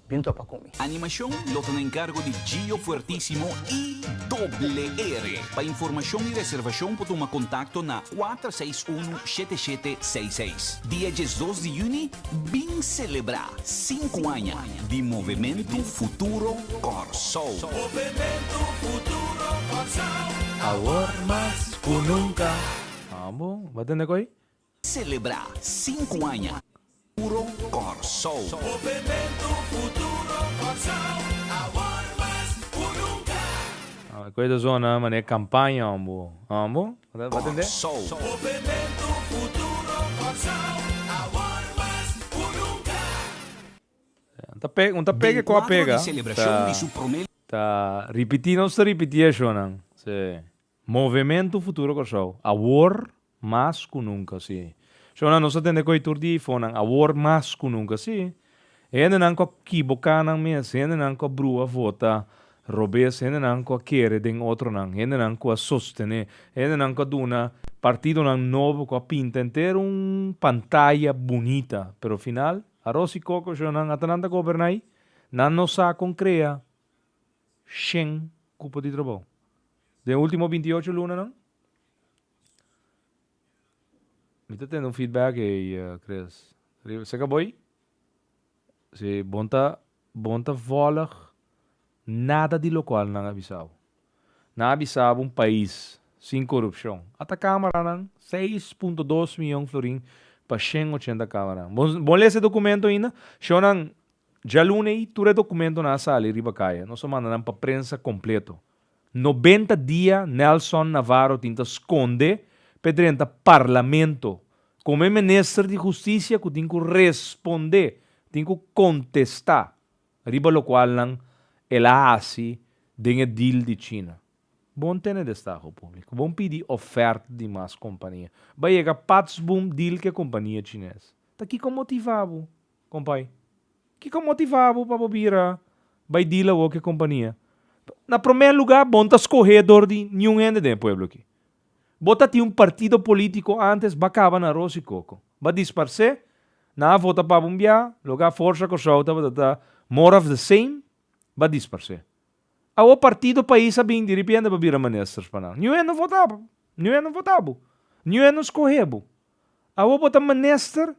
bem topa comigo. Animação lota no encargo de Gio Fuertíssimo e Doble R. Para informação e reservação pode tomar contato na 461-7766. Dia 2 de junho, bem celebrar 5 anos de Movimento Futuro Corso. Movimento Futuro Corsao. Awar mas kunungka. Amo, batende ko aí? Celebrar 5 anos Futuro Corso. Movimento Futuro Corsao. Awar mas kunungka. Coisa zona, mané, campanha, amo. Amo, batende? Corso. Movimento Futuro Corsao. Awar mas kunungka. Unta pega com a pega. Celebração de seu primeiro Tá repetindo, sta repetindo, sim. Movimento Futuro Corso. Awar mas kunungka, sim. Shona não se atende com o di fonan awar mas kunungka, sim. Ainda não com kiboka nang mes, ainda não com brua vota. Robes, ainda não com querer den outro não, ainda não com sostener, ainda não com duna partido não novo com pinta inteiro pantalla bonita, pero final arroz e coco shona atananda governai, não sa concrea. Shen cupo di trabalho. De último 28 luna não? Me está tendo feedback aí, Chris. Você acabou aí? Se bonta volag nada de local não avisava. Não avisava país sem corrupção. Até a Câmara não 6.2 milhões de florim para 180 Câmara. Bom ler esse documento ainda. Shonan já lunei tudo documento na sala riba caia. Nós mandamos para prensa completo. 90 dias Nelson Navarro tinha esconde pedrenta parlamento. Como é ministro de justiça que tem que responder, tem que contestar. Riba lo qual não ele hace den deal de China. Bom ter destaque público. Bom pedir oferta de mais companhia. Vai chegar patsboom deal que a companhia chinesa. Tá aqui com motivado, compai. Que com motivado para bobira. Vai deal a que companhia. Na primeiro lugar, bom tá escorredor de nenhum ende do pueblo aqui. Bota ti partido político antes, bacava na arroz e coco. Ba disparse, na vota para bumbia, lugar força com solta, ba more of the same, ba disparse. O partido país sabem de repente ba bira ministros pa na. Nenhum não votava. Nenhum não escorrebo. O bota minister,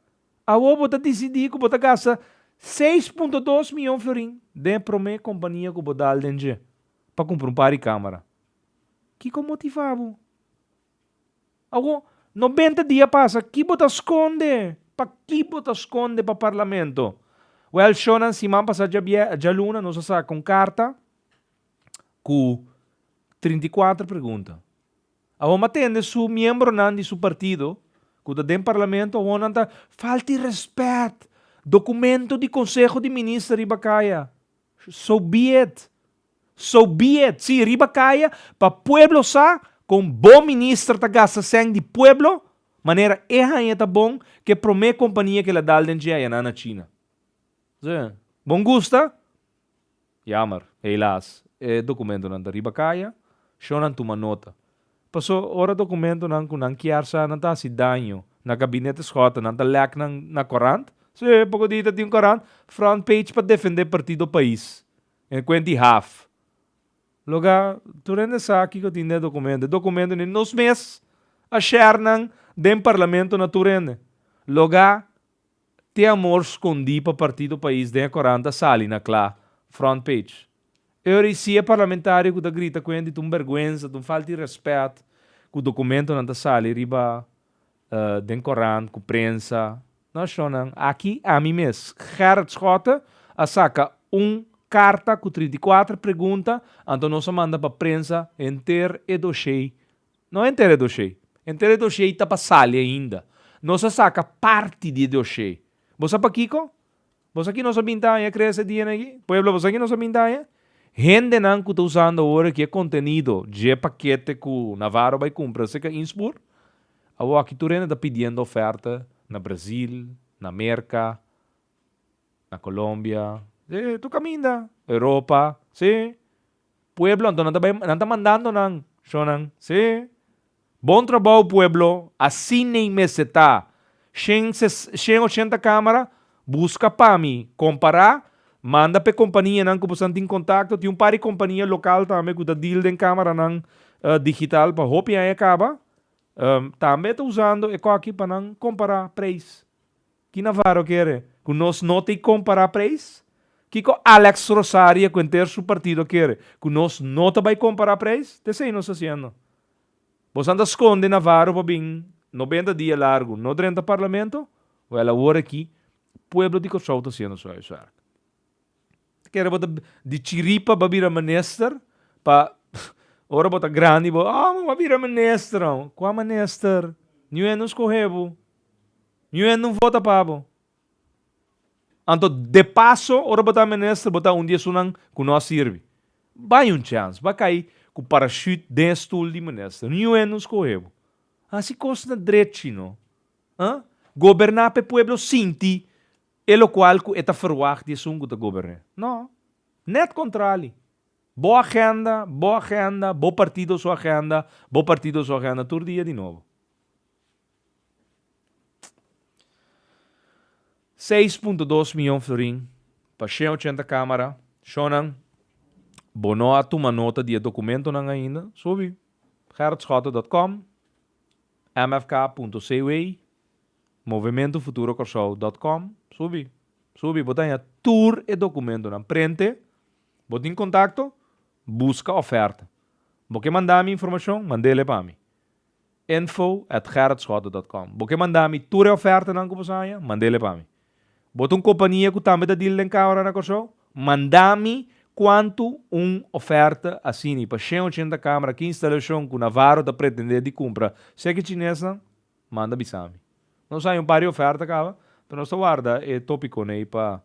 o bota decidir que bota gasta 6.2 milhões de florim de promê companhia que bota al denje para comprar pari câmara. Que como motivavo? Agora, 90 dias passa, que bota esconde? Pa que bota esconde para parlamento? Well, shonan si man passa já luna, nós sa com carta com 34 perguntas. Agora, matende su membro nan de su partido, que da den parlamento, agora nanta falta de respeito. Documento de Conselho de Ministros riba caia. So be it. Si riba caia, pa pueblo sa, com bom ministro tá gasta sem de pueblo, maneira erra tá bom que promê companhia que ela dá dentro na China. Bom gusta? Jammer, helaas. Documento nan da riba caia, só nan tuma nota. Passou ora documento nan kunang kiarsa nan ta si danho na gabinete escota nan ta lek na corante. Se pouco dita tem corante, front page para defender partido país. Em 20 half. Loga, tu rende sa aqui que eu tinha documento. Documento nem nos mês a share nang den parlamento na tu rende. Loga, te amor escondi para partido país den 40 sali na clá front page. Eu recebi parlamentário que grita com ele, tu vergonha, tu falta de respeito, que o documento não sali riba den Coran, com prensa. Nós chamamos aqui a mim mesmo. Gerard Schotten a saca carta com 34 perguntas, então nós manda para a prensa inteiro e dossiê. Não inteiro e dossiê. Inteiro e dossiê está para sali ainda. Nós saca parte de dossiê. Você para Kiko? Você aqui não sabe pintar, cresce dia aqui? Pueblo, você aqui não sabe pintar? Gente não que está usando agora que é conteúdo de paquete que o Navarro vai comprar, se que Inspur, a aqui tu está pedindo oferta na Brasil, na América, na Colômbia, tu caminha, Europa, sim. Pueblo, então não está mandando não, sim. Bom trabalho, Pueblo, assim nem me se está. 180 câmara, busca para mim, comparar, manda para a companhia não que você tem contato, tem par de companhia local também que está deal de câmara não digital para hope aí acaba. Também está usando e aqui para não comparar preço. Que Navarro quer? Que nós não tem comparar preço? Que Alex Rosario com ter seu partido quer? Que nós não vai comparar preço? Te sei nós fazendo. Você anda esconde Navarro para bem 90 dias largo, no 30 parlamento, ou ela hora aqui, pueblo de Corsol está sendo só isso. Quero botar de chiripa para vir a minister, para ora botar grande, mas vir a minister, qual minister? Não é nos correbo, não é não vota para então, de passo, ora botar minister, botar dia sunang que não serve. Vai chance, vai cair com parachute dentro de minister, não é nos correbo. Assim costa direito, não? Governar para o pueblo sinti, e lo qual que está ferroar de sungo de governar. Não. Net contrário. Boa agenda, bom partido sua agenda, todo dia de novo. 6.2 milhões de florim, para 180 câmara, shonan, bono a uma nota de documento não ainda, soube, gerardschotten.com, mfk.cwa, movimentofuturocorsol.com, subi, botanha tour e documento na prente, bota em contato, busca oferta. Você mandar-me informação, mandele para mim. info@gerardschotten.com. Você mandar-me tour e oferta na companhia, mandele para mim. Bota uma companhia que também dá deal em câmara na Corsol, mandar-me quanto oferta assim, para 180 câmara, que instalação que o Navarro está pretendendo de compra. Se é que chinesa, manda bisame. Não sai par de oferta, cara, então nós guarda é tópico né, para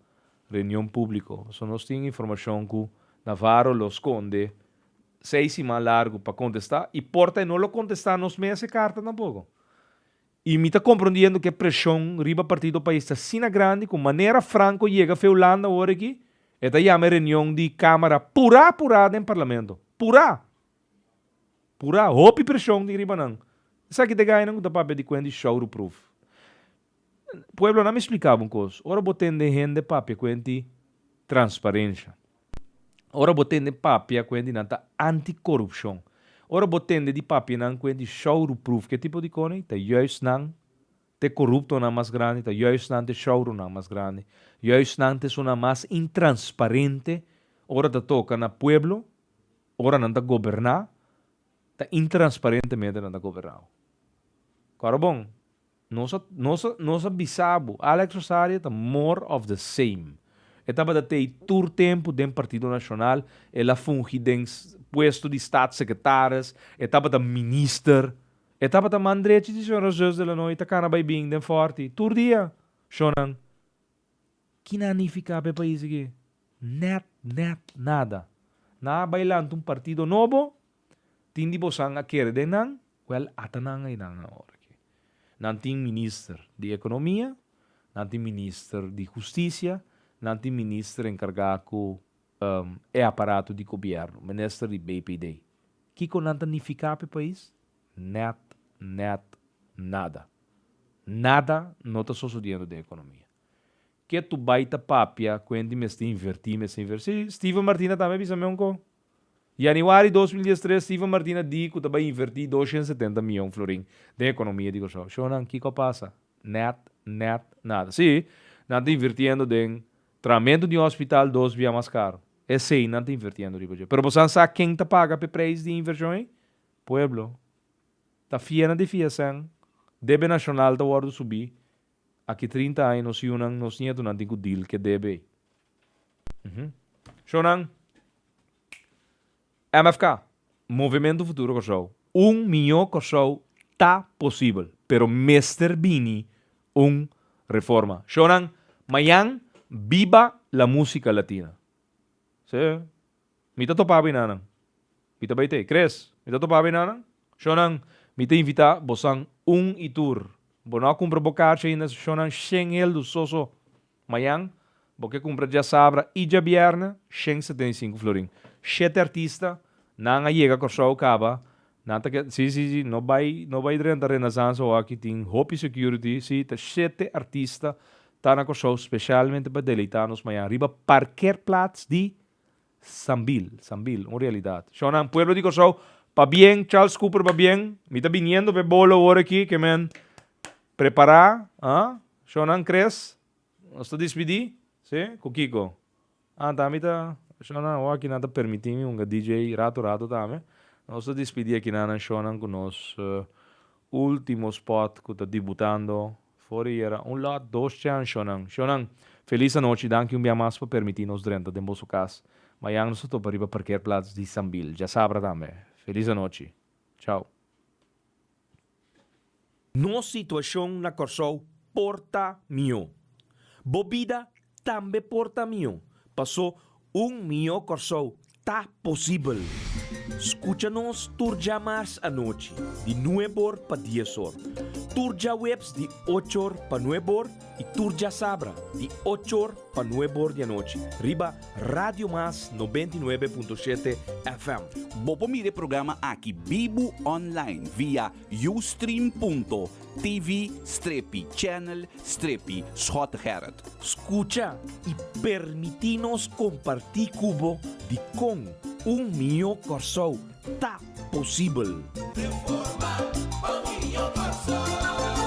reunião pública. Só nós temos informação que o Navarro lo esconde 6 semanas largo para contestar e porta e não lo contestar nos meses carta tampoco. E me está compreendendo que a pressão riba partido país está sina grande, com maneira franco chega a Holanda agora aqui, esta chama reunião de câmara pura em parlamento. Pura, hopi pressão de riba não. Isso aqui te ganha não dá para de quando show proof. Pueblo não me explicava uma coisa. Ora botei de gente papia quanti transparência. Ora botei de papia quanti nanta anticorrupção. Ora botei de papia não quanti show proof. Que tipo de coisa? Tá juist não te corrupto não mais grande, tá juist não te show não mais grande. Juist não te sona mais intransparente. Ora te toca na pueblo. Ora não te governar. Tá intransparentemente não te governar. Claro bom. Nós bisabo, Alex Rosario está more of the same. Estava a ter todo tempo dentro do Partido Nacional, ela funge dentro puesto de Estado-secretários, estava a minister, estava a mandrete de senhora José de la Noite, cana vai bem dentro forte, todo dia, chonan. Que não fica para o país aqui? Nada. Na bailando um partido novo, tindi bosang a querer de nang, well, atanang ay nang na hora. Não tem ministro de Economia, não tem ministro de Justiça, não tem ministro encarregado com aparato de governo, ministro de BPD. Que não tem ficar para o país? Nada. Nada não está sucedendo da economia. Que tu baita papia, quando me está invertindo. Steven Martina também pensa mesmo com. Januari 2013, Steven Martina diz que vai invertir 270 milhões florim de economia de Corsau. Shonan, que passa? Net, nada. Sim, não está invirtiendo em tratamento de um hospital 2 vezes mais caro. Esse aí não está invirtiendo. Pero você sabe quem está paga o preço de inversão? Pueblo. Está fiena de fiação. Debe nacional está hora de subir. Aqui 30 anos, nos nietos não tem que deal que debe. Shonan, MFK, Movimento Futuro Corsau. 1 milhão Corsau está possível, pero Mr. Bini, reforma. Shonan, mañana, viva la música latina. Sí. Mita topaba inanan. Mita baite, ¿crees? Mita topaba inanan? Shonan, mita invita bosan itur. Bono compra bocache ainda shonan 100 do soso. Mañana, porque compra já sabra e já viernes 175 florin. 7 artista, não chega Corsau caba. Nata que sim, não vai durante a Renaissance ou aqui tem Hope Security, sim, tá 7 artista tá na Corsau especialmente para deleitar-nos mañana. Riba parkeerplaats de Sambil, uma realidade. Shonan, pueblo de Corsau, pa bien, Charles Cooper, pa bien. Me está viniendo pe bolo ahora aqui, que men preparar, Shonan, ¿crees? ¿Nos está despedir? ¿Sí? Kukiko. Tamita, Shonan, o aqui nada permitir um DJ rato também. Nos está despedir aqui na Shonan com nos último spot que está debutando. Fora era lot 2 chance, Shonan. Shonan, feliz noite, danke dia mais para permitir-nos dentro de nosso casa. Amanhã nós estamos para ir para parkeerplaats de Sambil. Já sabe também. Feliz noite. Tchau. Nossa situação na Corsau porta mio. Bobida também porta mio. Passou 1 milhão Corsau. Tá possível. Escucha-nos turja mais a noite, de 9 para 10 horas. Turja webs de 8 para 9 horas e turja sabra de 8 para 9 horas da noite. Riba Radio Mas 99.7 FM. Bopo mire programa aqui Bibo online via ustream.tv/channel/Schotgerrit. Escucha e permitinos compartir cubo de com 1 milhão Corsau. Tá possível. Reforma, Paulinho Corsau.